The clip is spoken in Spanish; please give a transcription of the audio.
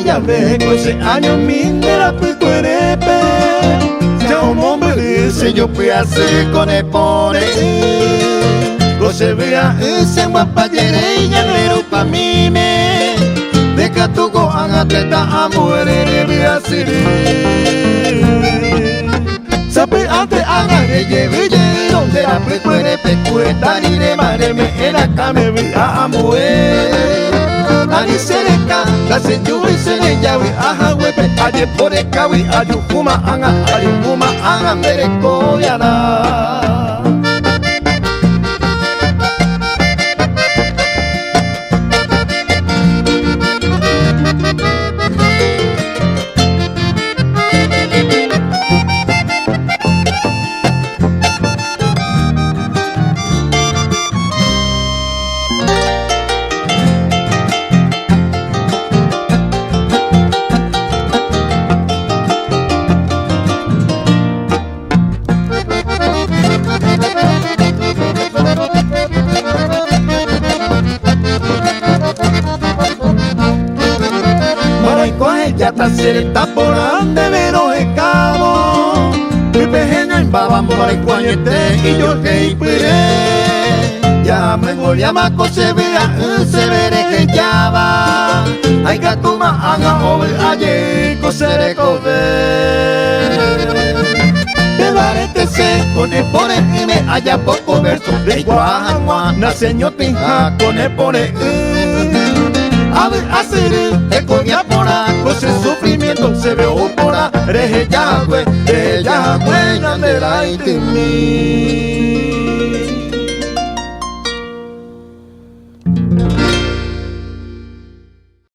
ya ve ese año minera puerepe Chao mombre se yo pe hace con el pone se vea ese guapayere y llanero pa' mí me deja tu go angateta a muere de asiri sabe ante agarre lleve donde la puede pecueta ni de madre me era came a muere ani sereka la señora y se le llave a huepe aye por el cawi ayukuma anga mereko yana ya está cerca por donde vero el cabo mi pejena en babam por el cuañete y yo que pire ya me voy a maco se veré que ya va hay que tomar haga over ayer cosere cover de barete se con el pone y me haya poco verso de guagua nace ñotinja con el pone a ver, hacer el coña por con ese sufrimiento se ve por reje ya, güey, grande la y de mí.